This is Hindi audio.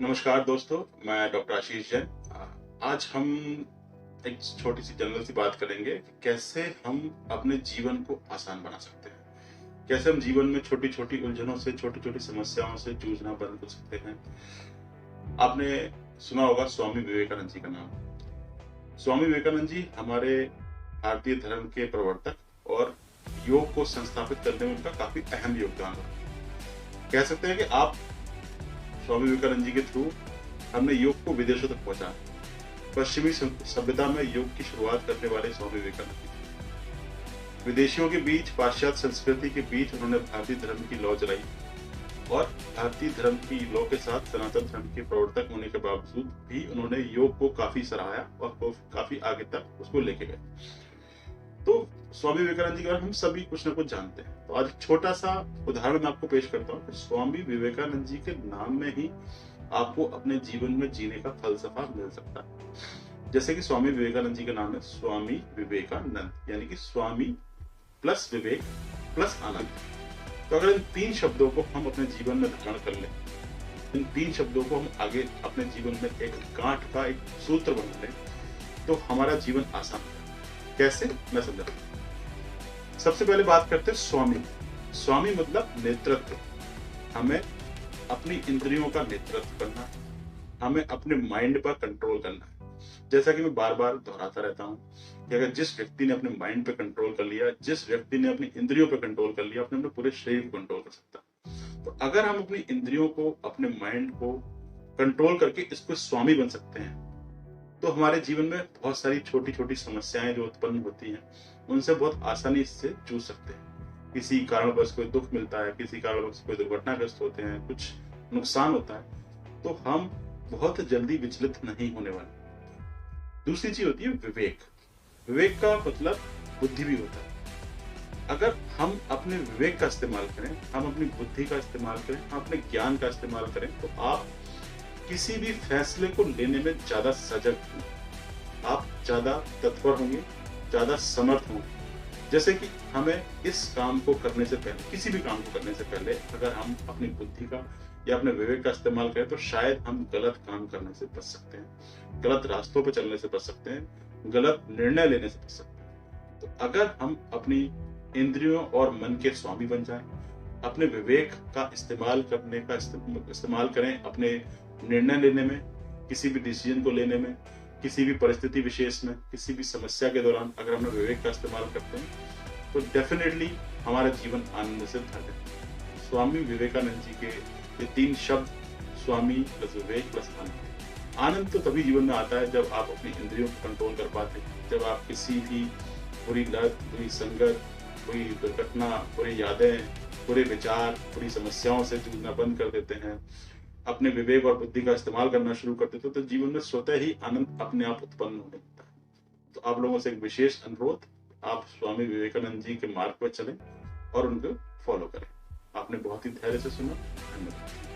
नमस्कार दोस्तों, मैं डॉक्टर आशीष जैन। आज हम एक छोटी सी जनरल सी बात करेंगे कि कैसे हम अपने जीवन को आसान बना सकते हैं। कैसे हम जीवन में छोटी छोटी उलझनों से, छोटी छोटी समस्याओं से जूझना बंद कर सकते हैं। आपने सुना होगा स्वामी विवेकानंद जी का नाम। स्वामी विवेकानंद जी हमारे भारतीय धर्म के प्रवर्तक और योग को संस्थापित करने में उनका काफी अहम योगदान रहा। कह सकते हैं कि आप स्वामी विवेकानंद जी के थ्रू हमने योग को विदेशों तक पहुंचा। पश्चिमी सभ्यता में योग की शुरुआत करने वाले स्वामी विवेकानंद जी विदेशियों के बीच, पाश्चात्य संस्कृति के बीच उन्होंने भारतीय धर्म की लौ जलाई और भारतीय धर्म की लौ के साथ सनातन धर्म के प्रवर्तक होने के बावजूद भी उन्होंने योग को काफी सराहा और काफी आगे तक उसको लेके गए। तो स्वामी विवेकानंद जी के बारे में हम सभी कुछ ना कुछ जानते हैं। तो आज एक छोटा सा उदाहरण मैं आपको पेश करता हूँ कि स्वामी विवेकानंद जी के नाम में ही आपको अपने जीवन में जीने का फलसफा मिल सकता है। जैसे कि स्वामी विवेकानंद जी का नाम है स्वामी विवेकानंद, यानी कि स्वामी प्लस विवेक प्लस आनंद। तो अगर इन तीन शब्दों को हम अपने जीवन में धारण कर लें, इन तीन शब्दों को हम आगे अपने जीवन में एक गांठ का एक सूत्र बना लें, तो हमारा जीवन आसान है। कैसे, मैं समझाता हूं। सबसे पहले बात करते हैं स्वामी। स्वामी मतलब नेतृत्व। हमें अपनी इंद्रियों का नेतृत्व करना, हमें अपने माइंड पर कंट्रोल करना है। जैसा कि मैं बार बार दोहराता रहता हूं कि अगर जिस व्यक्ति ने अपने माइंड पे कंट्रोल कर लिया, जिस व्यक्ति ने अपनी इंद्रियों पे कंट्रोल कर लिया, अपने पूरे शरीर को कंट्रोल कर सकता। तो अगर हम अपनी इंद्रियों को, अपने माइंड को कंट्रोल करके इसको स्वामी बन सकते हैं, तो हमारे जीवन में बहुत सारी छोटी छोटी समस्याएं जो उत्पन्न होती हैं, उनसे बहुत आसानी से जूझ सकते हैं। किसी कारणवश कोई दुख मिलता है, किसी कारणवश कोई दुर्घटनाग्रस्त होते हैं, कुछ नुकसान होता है, तो हम बहुत जल्दी विचलित नहीं होने वाले। दूसरी चीज होती है विवेक। विवेक का मतलब बुद्धि भी होता है। अगर हम अपने विवेक का इस्तेमाल करें, हम अपनी बुद्धि का इस्तेमाल करें, हम अपने ज्ञान का इस्तेमाल करें, तो आप किसी भी फैसले को लेने में ज्यादा सजग होंगे, आप ज्यादा तत्पर होंगे, ज्यादा समर्थ होंगे। जैसे कि हमें इस काम को करने से पहले, किसी भी काम को करने से पहले अगर हम अपनी बुद्धि का या अपने विवेक का इस्तेमाल करें, तो शायद हम गलत काम करने से बच सकते हैं, गलत रास्तों पर चलने से बच सकते हैं, गलत निर्णय लेने से बच सकते हैं। तो अगर हम अपनी इंद्रियों और मन के स्वामी बन जाएं, अपने विवेक का इस्तेमाल करने का इस्तेमाल करें अपने निर्णय लेने में, किसी भी डिसीजन को लेने में, किसी भी परिस्थिति विशेष में, किसी भी समस्या के दौरान अगर हम विवेक का इस्तेमाल करते हैं, तो डेफिनेटली हमारा जीवन आनंद से भर जाता है। स्वामी विवेकानंद जी के ये तीन शब्द, स्वामी प्लस विवेक प्लस आनंद। आनंद तो तभी जीवन में आता है जब आप अपनी इंद्रियों को कंट्रोल कर पाते हैं, जब आप किसी भी बुरी लत, बुरी संगत, बुरी दुर्घटना, बुरी यादें, बुरे विचार, बुरी समस्याओं से जूझना बंद कर देते हैं, अपने विवेक और बुद्धि का इस्तेमाल करना शुरू कर देते हो, तो जीवन में स्वतः ही आनंद अपने आप उत्पन्न होने लगता है। तो आप लोगों से एक विशेष अनुरोध, आप स्वामी विवेकानंद जी के मार्ग पर चलें और उनको फॉलो करें। आपने बहुत ही धैर्य से सुना। धन्यवाद।